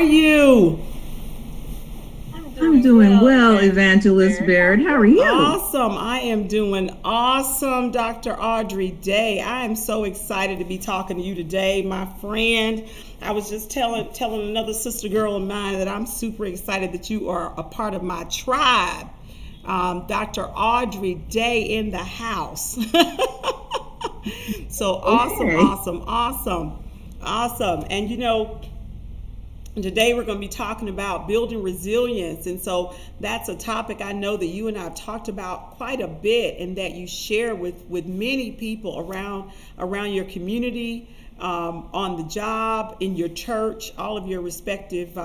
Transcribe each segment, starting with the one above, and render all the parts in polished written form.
you? I'm doing well, Evangelist Baird. How are you? Awesome. I am doing awesome, Dr. Audrey Day. I am so excited to be talking to you today, my friend. I was just telling another sister girl of mine that I'm super excited that you are a part of my tribe. Dr. Audrey Day in the house. So awesome, Okay. awesome, awesome, awesome. And today we're going to be talking about building resilience. And so that's a topic I know that you and I have talked about quite a bit and that you share with many people around your community, on the job, in your church, all of your respective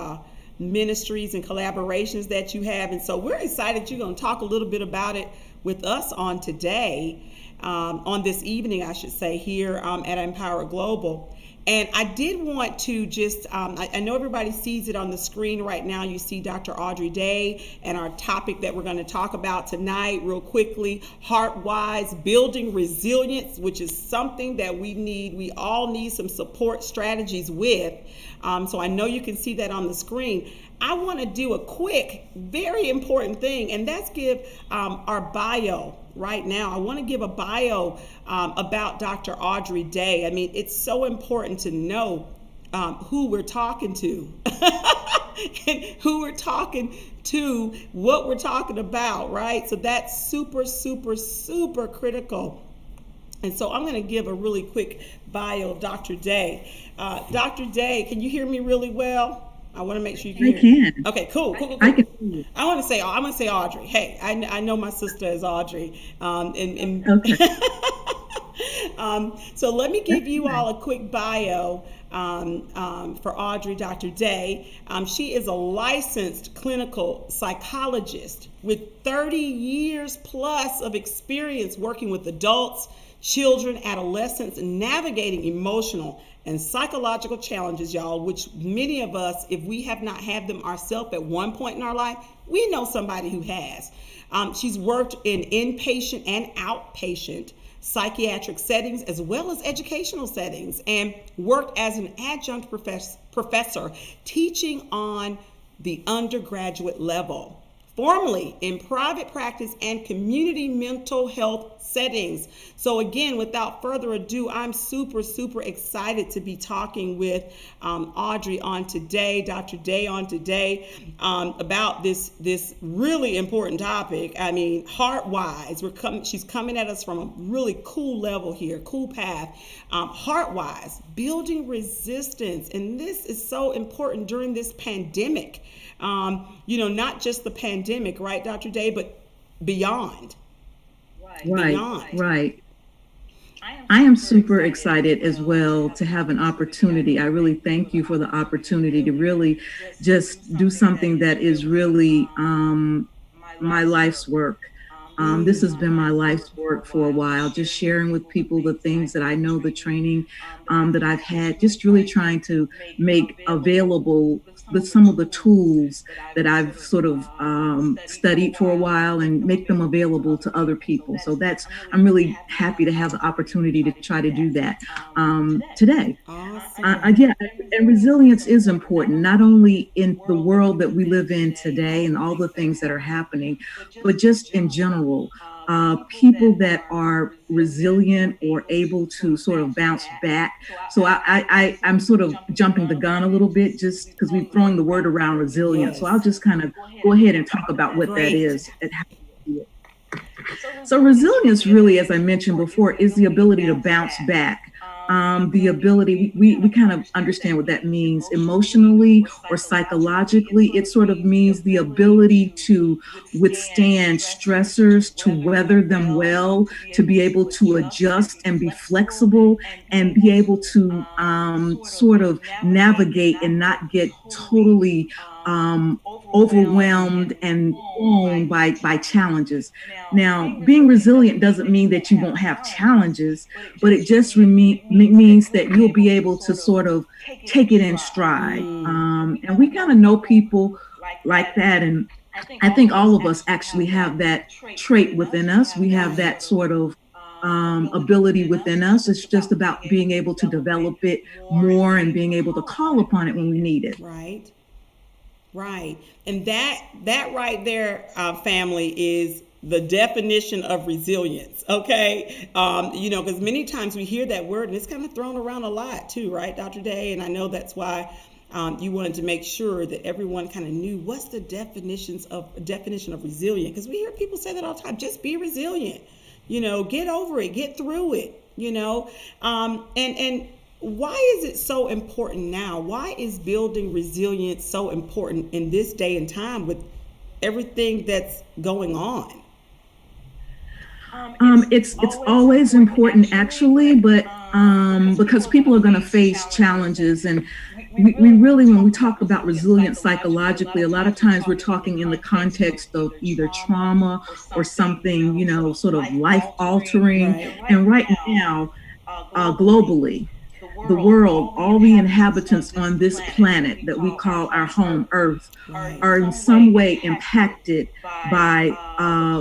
ministries and collaborations that you have. And so we're excited you're going to talk a little bit about it with us on today, on this evening, I should say, here at ImPowered Global. And I did want to just, I know everybody sees it on the screen right now. You see Dr. Audrey Day and our topic that we're going to talk about tonight real quickly, heart-wise, building resilience, which is something that we need. We all need some support strategies with. So I know you can see that on the screen. I want to do a quick, very important thing, and that's give our bio right now. I want to give a bio about Dr. Audrey Day. I mean, it's so important to know who we're talking to, and who we're talking to, what we're talking about, right? So that's super, super, super critical. And so I'm going to give a really quick bio of Dr. Day. Dr. Day, can you hear me really well? I want to make sure you can I hear me. can. Okay, cool, cool, cool, I cool. can see you. I'm gonna say Audrey. Hey, I know my sister is Audrey. And Okay. so let me That's give you fine. all a quick bio for Audrey, Dr. Day. She is a licensed clinical psychologist with 30 years plus of experience working with adults, children, adolescents, and navigating emotional and psychological challenges, y'all, which many of us, if we have not had them ourselves at one point in our life, we know somebody who has. She's worked in inpatient and outpatient psychiatric settings as well as educational settings and worked as an adjunct professor teaching on the undergraduate level, formerly in private practice and community mental health settings. So again, without further ado, I'm super, super excited to be talking with Audrey on today, Dr. Day on today, about this really important topic. I mean, heart-wise, she's coming at us from a really cool level here, cool path. Heart-wise, building resistance, and this is so important during this pandemic. Not just the pandemic, right, Dr. Day, but beyond. Right, Beyond. right. I am super excited as well to have an opportunity. I really thank you for the opportunity to really just do something that is really my life's work. This has been my life's work for a while, just sharing with people the things that I know, the training that I've had, just really trying to make available some of the tools that I've sort of studied for a while and make them available to other people. So I'm really happy to have the opportunity to try to do that today. Awesome. Yeah, and resilience is important, not only in the world that we live in today and all the things that are happening, but just in general. People that are resilient or able to sort of bounce back. So I'm sort of jumping the gun a little bit just because we're throwing the word around resilient. So I'll Yes. just kind of go ahead and talk about what that Great. is and how we do it. So resilience really, as I mentioned before, is the ability to bounce back. The ability, we kind of understand what that means emotionally or psychologically. It sort of means the ability to withstand stressors, to weather them well, to be able to adjust and be flexible and be able to sort of navigate and not get totally overwhelmed and thrown by challenges. Now, being resilient doesn't mean that you won't have challenges, but it just means that you'll be able to sort of take it in stride. Mm. And we kind of know people like that. And I think all of us actually have that trait within us. We have Right. that sort of ability within us. It's just about being able to develop it more and being able to call upon it when we need it. Right. Right. And that right there, family, is the definition of resilience. Okay. Because many times we hear that word and it's kind of thrown around a lot too, right, Dr. Day? And I know that's why you wanted to make sure that everyone kind of knew what's the definition of resilient. Because we hear people say that all the time. Just be resilient. Get over it, get through it. And why is it so important now? Why is building resilience so important in this day and time with everything that's going on? It's always important actually, but because people are going to face challenges, and we really, when we talk about resilience psychologically, a lot of times we're talking in the context of either trauma or something, sort of life altering. Right. And right now, globally, the world, all the inhabitants on this planet that we call our home, Earth, Right. are in some way impacted by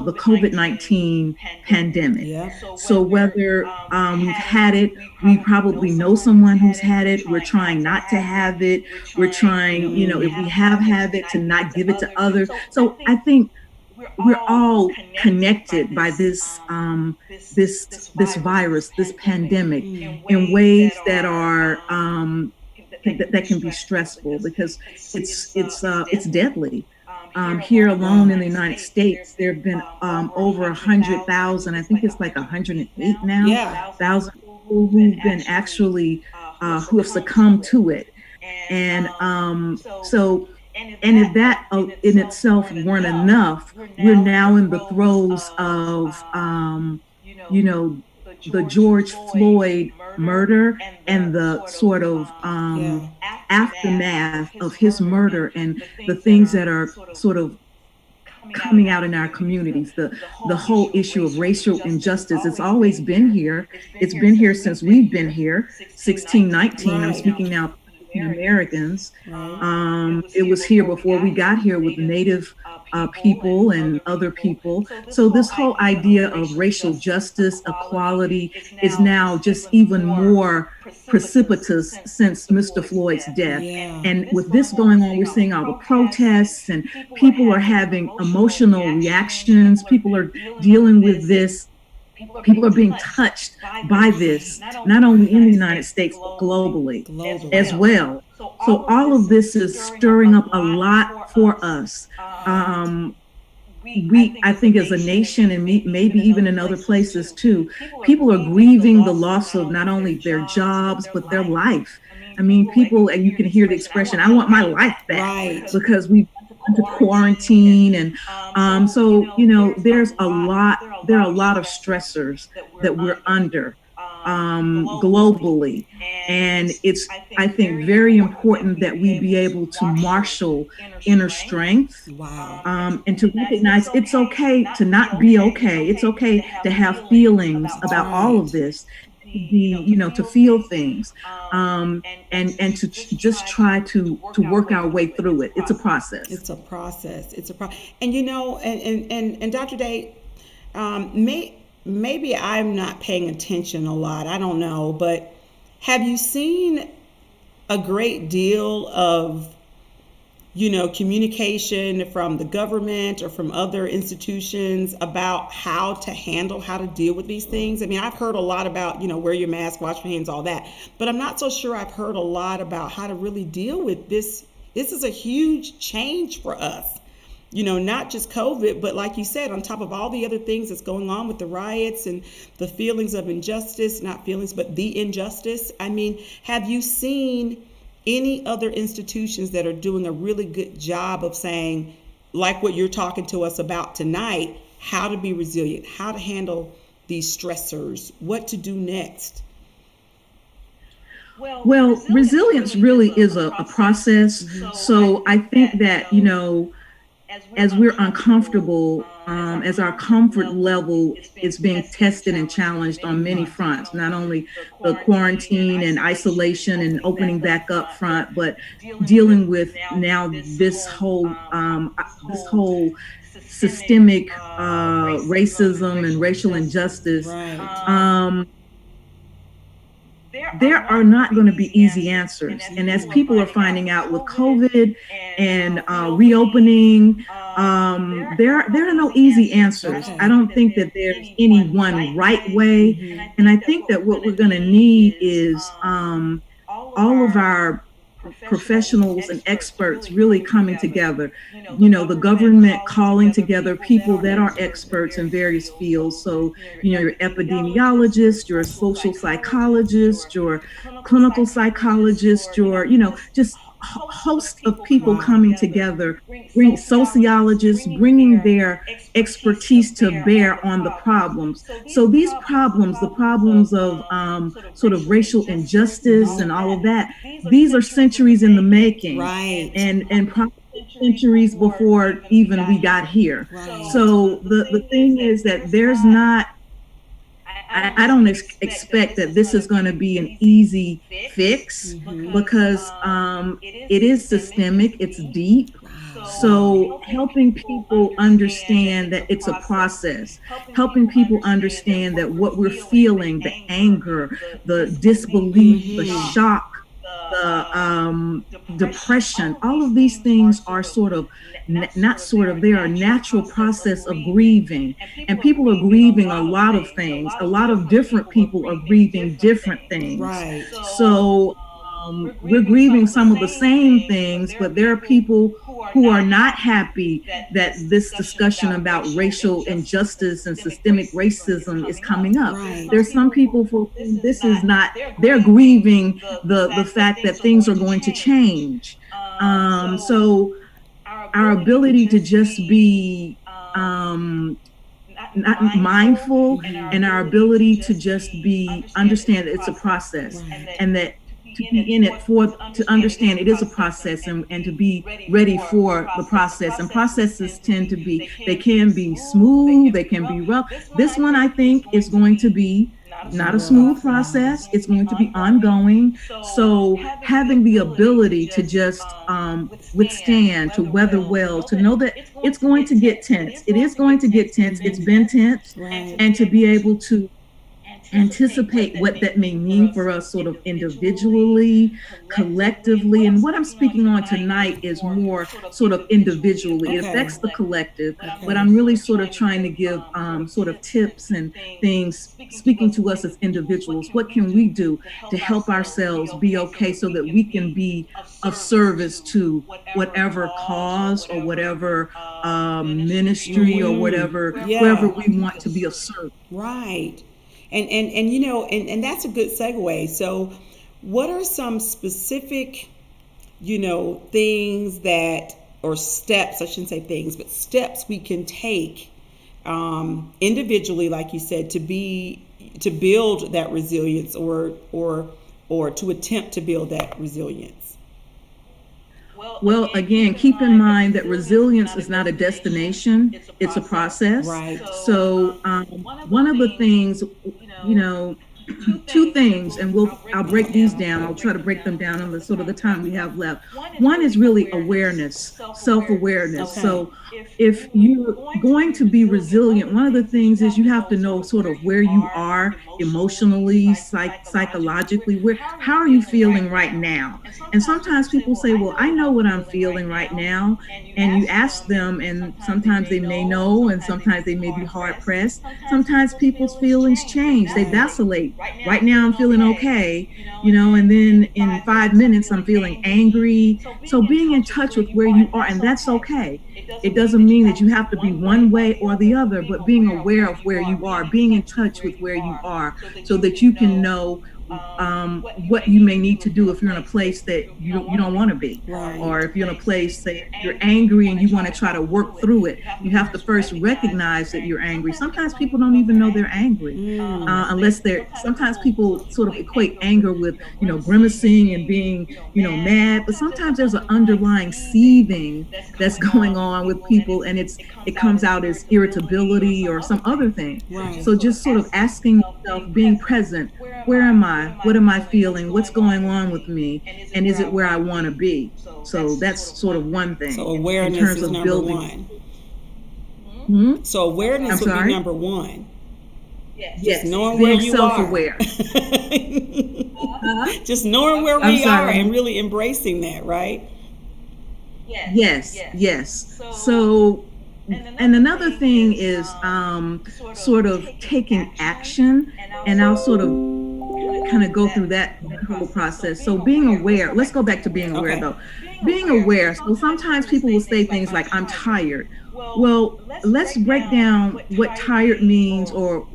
the COVID-19 pandemic. Yep. So whether we've had it, we probably know someone who's had it. We're trying not to have it. We're trying, if we have had it, to not give it to others. So I think we're all connected by this virus, this pandemic, in ways that are that can be stressful because it's deadly. Here alone in the United States, there have been over 100,000. I think it's like 108 now. Yeah. Thousand people who've been actually who have succumbed to it, and so. And if that in itself weren't enough, we're now in the throes of, you know, the George Floyd murder and the sort of Yeah. aftermath of his murder and the things that are sort of coming out in our communities. The whole issue of racial injustice, it's always been here. It's been here since we've been here, 1619. I'm Right. speaking now Americans. Right. It was here before we got here with Native people and other people. So this whole idea of racial justice, equality, is now just even more precipitous since Mr. Floyd's death. Yeah. And with this going on, we're seeing all the protests, and people are having emotional reactions. People are dealing with this. People are being touched by this, not only in the United States, but globally as Globally. well. So all of this is stirring up a lot for us. I think, as a nation, and maybe even in other places too, people are grieving the loss of not only their jobs, but their life. I mean, people, and you can hear the expression, I want my life back, Right. because we've gone to quarantine. And so, there are a lot of stressors that we're under globally. And it's, I think, very important that we be able to marshal inner strength, Wow. and to recognize it's okay to not be okay. It's okay to have feelings about all of Right. this, to feel things, and to just try to work our way through it. It's a process. It's a process. And and Dr. Day, maybe I'm not paying attention a lot. I don't know, but have you seen a great deal of communication from the government or from other institutions about how to deal with these things? I mean, I've heard a lot about, wear your mask, wash your hands, all that, but I'm not so sure I've heard a lot about how to really deal with this. This is a huge change for us, not just COVID, but like you said, on top of all the other things that's going on with the riots and the feelings of injustice, not feelings, but the injustice. I mean, have you seen any other institutions that are doing a really good job of saying, like what you're talking to us about tonight, how to be resilient, how to handle these stressors, what to do next? Well, resilience really is a process. So I think that, as we're uncomfortable, as our comfort level is being tested and challenged on many fronts, not only the quarantine and isolation and opening back up front, but dealing with now this whole systemic racism and racial injustice. Right. Um, there are not going to be easy answers. And as people are finding out with COVID and reopening, there are no easy answers. I don't think that there's any one right way. And I think that what we're going to need is all of our professionals and experts really coming together. The government calling together people that are experts in various fields. So, your epidemiologist, your social psychologist, your clinical psychologist, your, just host of people coming together, bring sociologists, bringing their expertise to bear on the problems. So these problems, the problems of sort of racial injustice and all of that, these are centuries in the making, right, and probably centuries before even we got here. right. So the thing is that there's not, I don't expect that this is going to be an easy fix, because it is systemic, it's deep. So helping people understand that it's a process, helping people understand that what we're feeling, the anger, the disbelief, the shock, the depression, all of these things are sort of, not sort of, they are a natural process of grieving. And people are grieving a lot of things. A lot of different people are grieving different things. Right. So we're grieving some of the same things, but there are people who are not happy that this discussion about racial injustice and systemic racism is coming up. Right. There's some people for whom this is not, they're grieving the fact that things are going to change. So our ability to just be not mindful, and our ability to just be, understand that it's a process, and that to be in it to understand it is a process, and to be ready for the process. And processes tend to be, they can be smooth, they can be rough. This one, I think, is going to be not a smooth process. It's going to be ongoing. So having the ability to just withstand, to weather well, to know that it's going to get tense. It is going to get tense. It's been tense. Right. And to be able to anticipate what that may mean for us sort of individually, collectively. And what I'm speaking on tonight is more sort of individually. It affects the collective, but I'm really sort of trying to give sort of tips and things speaking to us as individuals. What can we do to help ourselves be okay, so that we can be of service to whatever cause or whatever ministry or whatever, wherever we want to be of service. Right. And that's a good segue. So what are some specific, things that, or steps, I shouldn't say things, but steps we can take individually, like you said, to build that resilience, or to attempt to build that resilience? Well, again, keep in mind that resilience is not a destination, it's a process. Right. So one of the things, two things, and I'll break these down. I'll try to break them down in the sort of the time we have left. One is really awareness, self-awareness. Okay. So if you're going to be resilient, one of the things is you have to know sort of where you are emotionally, psychologically, how are you feeling right now? And sometimes people say, well, I know what I'm feeling right now. And you ask them, and sometimes they may know, and sometimes they may be hard pressed. Sometimes people's feelings change, they vacillate. Right now I'm feeling okay, and then in 5 minutes I'm feeling angry. So being in touch with where you are, and that's okay. It doesn't mean that you have to be one way or the other, but being aware of where you are, being in touch with where you are, so that you can know what you may need to do if you're in a place that you don't want to be, right. Or if you're in a place that you're angry and you want to try to work through it. You have to first recognize that you're angry. Sometimes people don't even know they're angry, unless sometimes people sort of equate anger with grimacing and being mad, but sometimes there's an underlying seething that's going on with people, and it comes out as irritability or some other thing. Right. So just sort of asking yourself, being present, where am I? What am I feeling? What's going on with me? And is it where I want to be? So that's sort of one thing. So awareness in terms is of number building. one. So awareness would be number one. Yes, knowing being where you self-aware. are. Just knowing where I'm we are sorry. and really embracing that, right? Yes, yes. So, and another thing is sort of taking action, and I'll sort of kind of go through that whole process. So being aware, let's go back to being aware Okay. though. Being aware. So sometimes people will say things like, I'm tired. Well, let's break down what tired means, or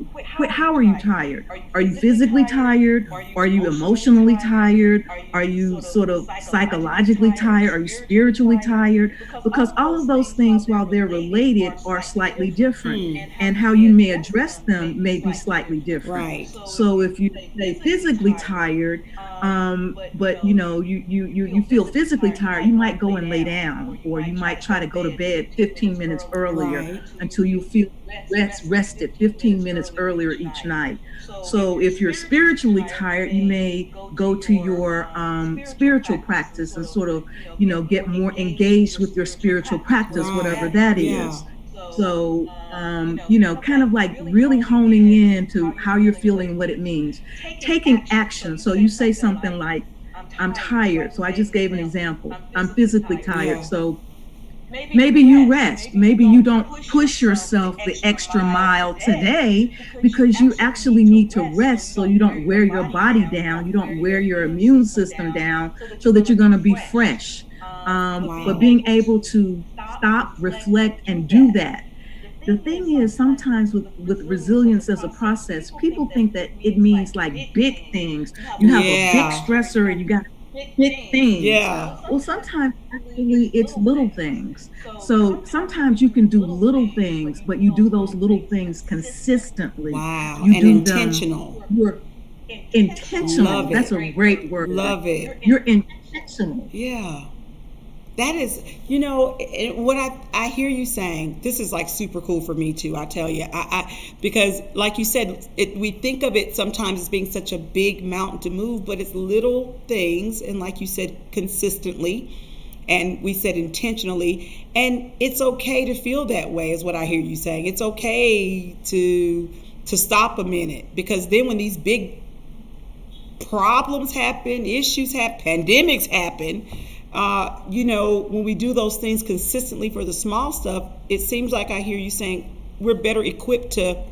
how are you tired? Are you physically tired? Are you emotionally tired? Are you sort of psychologically tired? Are you spiritually tired? Because all of those things, while they're related, are slightly different. Hmm. And how you may address them may be slightly different. Right. So if you say physically tired, but you feel physically tired, you might go and lay down, or you might try to go to bed 15 minutes earlier Right. until you feel rested 15 minutes earlier each night. So if you're spiritually tired, you may go to your spiritual practice and sort of, get more engaged with your spiritual practice, whatever Right. that Yeah. is. So, kind of like really honing in to how you're feeling and what it means. Taking action. So you say something like, I'm tired. So I just gave an example. I'm physically tired. Yeah. So maybe you rest. Maybe you don't push yourself the extra mile today, because you actually need to rest so you don't wear your body down, you don't wear your immune system down, so that you're going to be fresh. But Wow. being able to stop, reflect, and do that. The thing is, sometimes with resilience as a process, people think that it means like big things. You have a big Yeah. stressor and you got big things. Yeah. Well, sometimes actually it's little things. So sometimes you can do little things, but you do those little things consistently. Wow. You And do them, intentional. you're intentional. Love That's it. a great word. Love it. You're intentional. Yeah. That is, what I hear you saying. This is like super cool for me too. I tell you, because like you said, we think of it sometimes as being such a big mountain to move, but it's little things, and like you said, consistently, and we said intentionally, and it's okay to feel that way. Is what I hear you saying. It's okay to stop a minute, because then when these big problems happen, issues happen, pandemics happen, when we do those things consistently for the small stuff, it seems like I hear you saying we're better equipped to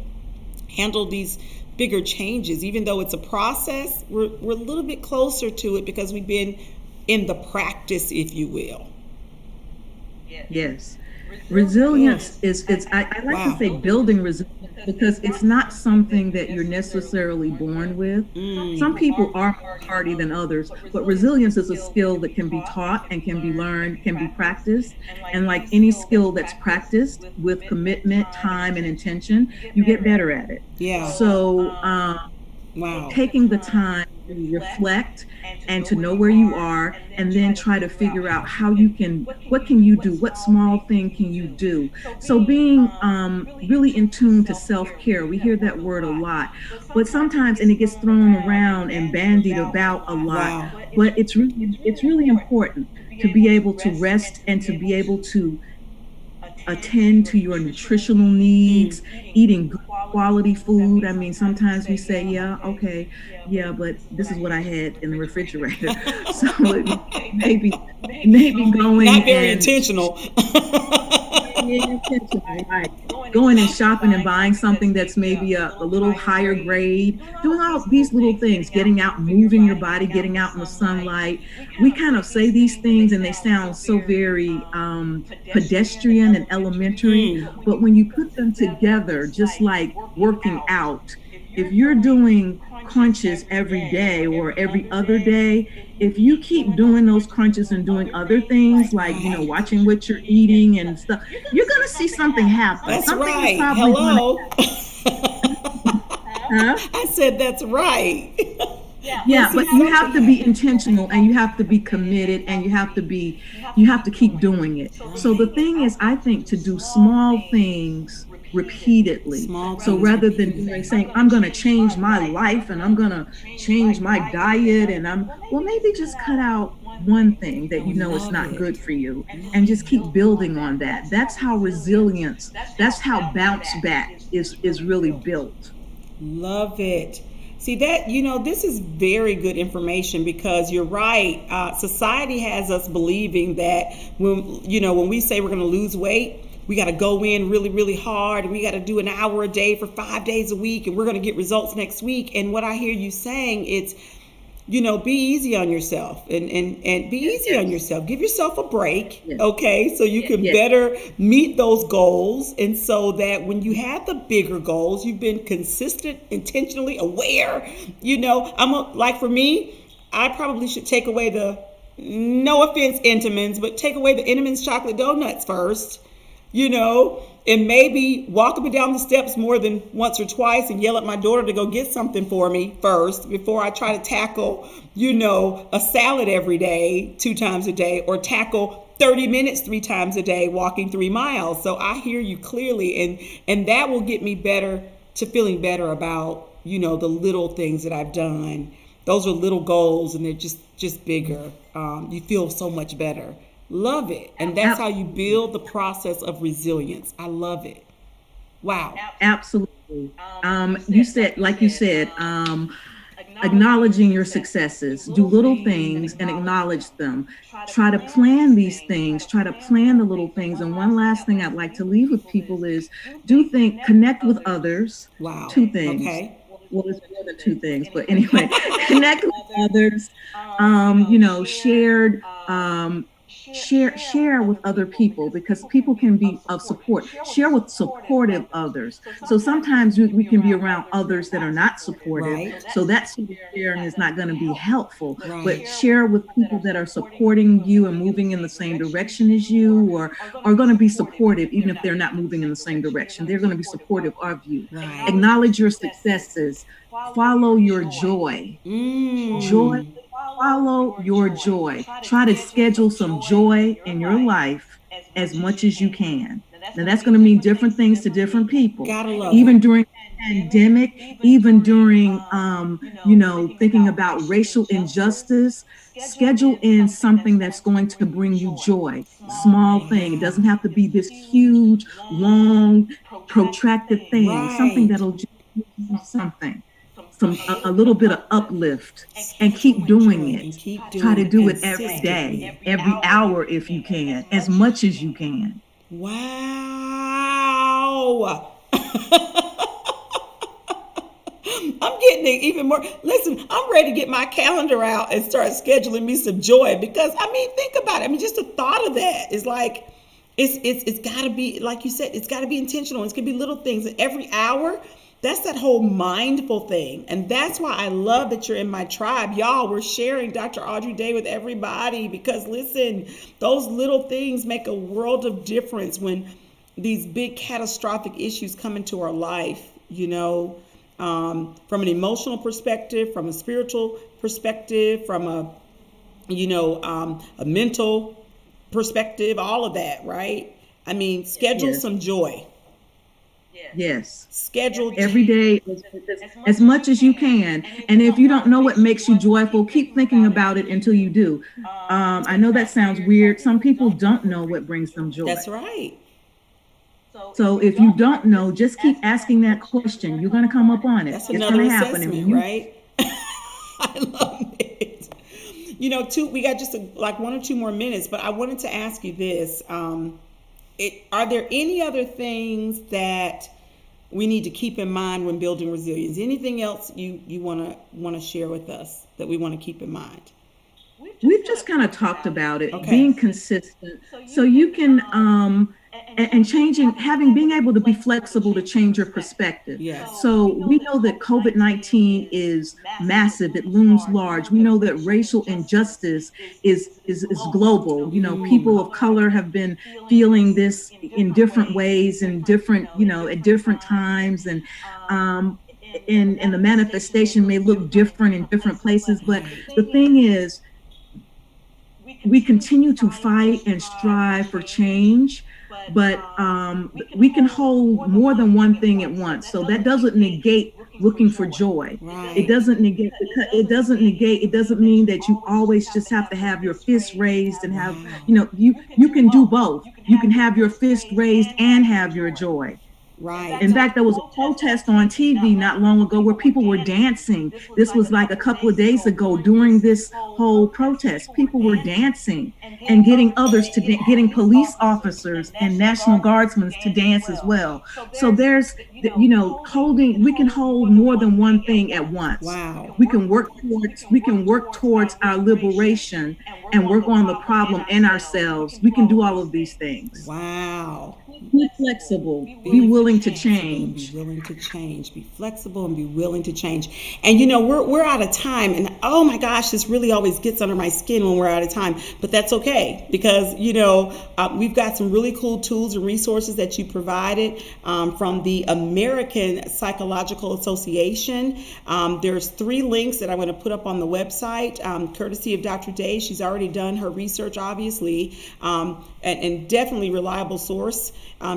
handle these bigger changes. Even though it's a process, we're a little bit closer to it because we've been in the practice, if you will. Yes. Resilience is, I like to Wow. say building resilience, because it's not something that you're necessarily born with. Some people are more hardy than others, but resilience is a skill that can be taught and can be learned, can be practiced. And like any skill that's practiced with commitment, time, and intention, you get better at it. Yeah. So, Wow. taking the time to reflect and to know where you are, and then try to figure out what can you do, what small thing can you do. So being really in tune to self-care. We hear that word a lot, but sometimes, and it gets thrown around and bandied about a lot, Wow. but it's really important to be able to rest and to be able to attend to your nutritional needs, eating good quality food. I mean, sometimes we say, yeah, okay, yeah, but this is what I had in the refrigerator. So maybe Not going very and intentional. intentional, right? Going and shopping and buying something that's maybe a little higher grade, doing all these little things, getting out, moving your body, getting out in the sunlight. We kind of say these things and they sound so very pedestrian and elementary, Mm. but when you put them together, just like working out, if you're doing crunches every day or every other day, if you keep doing those crunches and doing other things like, Right. watching what you're eating and stuff, you're going to see something happen. That's Something is right. probably going to Hello. happen. I said that's right. We'll Yeah, see but you something have to be happen. intentional, and you have to be committed, and you have to keep doing it. So the Right. thing is, I think, to do small things repeatedly. Small So things rather than doing, repeatedly. saying, I'm going to change my life and I'm going to change my diet, and well, maybe just cut out one thing that I you know is love not it. good for you, and Love just it. keep building on that. That's how resilience, that's how bounce back is really built. Love it. See that, this is very good information because you're right. Society has us believing that when we say we're going to lose weight, we got to go in really, really hard, and we got to do an hour a day for 5 days a week, and we're going to get results next week. And what I hear you saying, it's, be easy on yourself and be easy on yourself. Give yourself a break, okay, so you can better meet those goals. And so that when you have the bigger goals, you've been consistent, intentionally aware. Like for me, I probably should take away no offense, Entenmann's, but take away the Entenmann's chocolate donuts first, and maybe walk up and down the steps more than once or twice and yell at my daughter to go get something for me first before I try to tackle, a salad every day, 2 times a day, or tackle 30 minutes 3 times a day, walking 3 miles. So I hear you clearly, and that will get me better to feeling better about, the little things that I've done. Those are little goals, and they're just bigger. You feel so much better. Love it. And that's how you build the process of resilience. I love it. Wow. Absolutely. You said, acknowledging your successes, do little things and acknowledge them. Try to plan these things, try to plan the little things. And one last thing I'd like to leave with people is connect with others. Wow. 2 things. Okay. Well, it's more than 2 things, but anyway, connect with others, share with other people, because people can be of support. Share with supportive others. So sometimes we can be around others that are not supportive. Right. So that sort of sharing is not going to be helpful. Right. But share with people that are supporting you and moving in the same direction as you, or are going to be supportive, even if they're not moving in the same direction. They're going to be supportive of you. Right. Acknowledge your successes. Follow your joy. Joy. Follow your joy. Try to schedule some joy in your life as much as you can. Now that's going to mean different things to different people. Even during the pandemic, even during, thinking about racial injustice, schedule in something that's going to bring you joy. Small thing. It doesn't have to be this huge, long, protracted thing. Right. Something that'll just give you something. A little bit of uplift, and keep doing it. Try to do it every day, every hour if you can, as much as you can. Wow. I'm getting it even more. Listen, I'm ready to get my calendar out and start scheduling me some joy, because think about it. Just the thought of that is like, it's got to be, like you said, it's got to be intentional. It's going to be little things every hour. That's that whole mindful thing. And that's why I love that you're in my tribe. Y'all, we're sharing Dr. Audrey Day with everybody, because listen, those little things make a world of difference when these big catastrophic issues come into our life, from an emotional perspective, from a spiritual perspective, from a mental perspective, all of that, right? Schedule some joy. Yes. Schedule every day as much as you can. And if you don't know what makes you joyful, keep thinking about it until you do. I know that sounds weird. Some people don't know what brings them joy. That's right. So if you don't know, just keep asking that question. You're going to come up on it. That's it's another happen. assessment, right? I love it. We got just 1 or 2 more minutes, but I wanted to ask you this. Are there any other things that we need to keep in mind when building resilience? Anything else you want to share with us that we want to keep in mind? We've just kind of talked about it, being consistent. So you can, and being able to be flexible to change your perspective. Yes. So we know that COVID-19 is massive. It looms large. We know that racial injustice is global. People of color have been feeling this in different ways and different, at different times. And the manifestation may look different in different places. But the thing is, we continue to fight and strive for change, but we can hold more than one thing at once. So that doesn't negate looking for joy. Right. It doesn't mean that you always just have to have your fist raised and have, you can do both. You can have your fist raised and have your joy. Right. In fact, there was a protest on TV not long ago where people were dancing. This was like a couple of days ago during this whole protest. People were dancing and getting others to getting police officers and National Guardsmen to dance as well. So there's, holding, we can hold more than one thing at once. Wow. We can work towards our liberation and work on the problem and ourselves. We can do all of these things. Wow. Be flexible, be willing to change. Be willing to change. Be flexible and be willing to change. And we're out of time. And oh my gosh, this really always gets under my skin when we're out of time. But that's okay because we've got some really cool tools and resources that you provided from the American Psychological Association. There's 3 links that I'm going to put up on the website, courtesy of Dr. Day. She's already done her research, obviously, and definitely reliable source.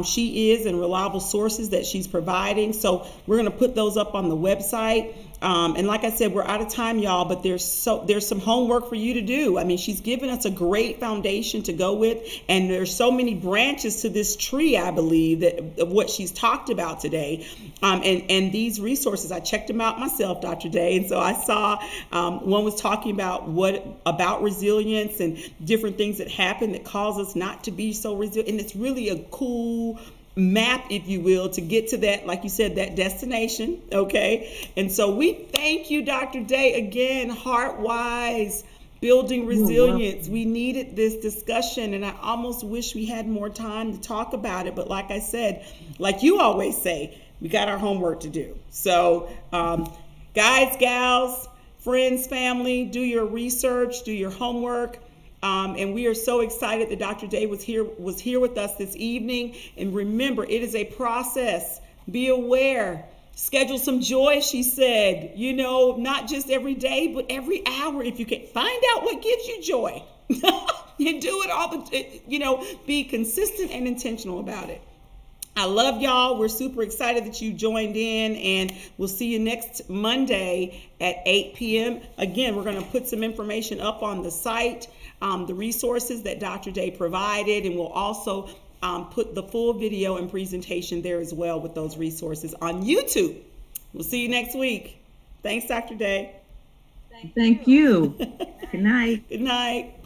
She is, and reliable sources that she's providing. So we're going to put those up on the website. And like I said, we're out of time, y'all, but there's some homework for you to do. I mean, she's given us a great foundation to go with, and there's so many branches to this tree, I believe, of what she's talked about today. And these resources, I checked them out myself, Dr. Day, and so I saw one was talking about resilience and different things that happen that cause us not to be so resilient, and it's really a cool map, if you will, to get to that, like you said, that destination. Okay. And so we thank you, Dr. Day, again, Heartwise, building resilience. We needed this discussion, and I almost wish we had more time to talk about it. But like I said, like you always say, we got our homework to do. So guys, gals, friends, family, do your research, do your homework. And we are so excited that Dr. Day was here with us this evening. And remember, it is a process. Be aware. Schedule some joy, she said. Not just every day, but every hour. If you can find out what gives you joy, you do it be consistent and intentional about it. I love y'all. We're super excited that you joined in, and we'll see you next Monday at 8 p.m. Again, we're going to put some information up on the site, the resources that Dr. Day provided, and we'll also put the full video and presentation there as well with those resources on YouTube. We'll see you next week. Thanks, Dr. Day. Thank you. Good night. Good night.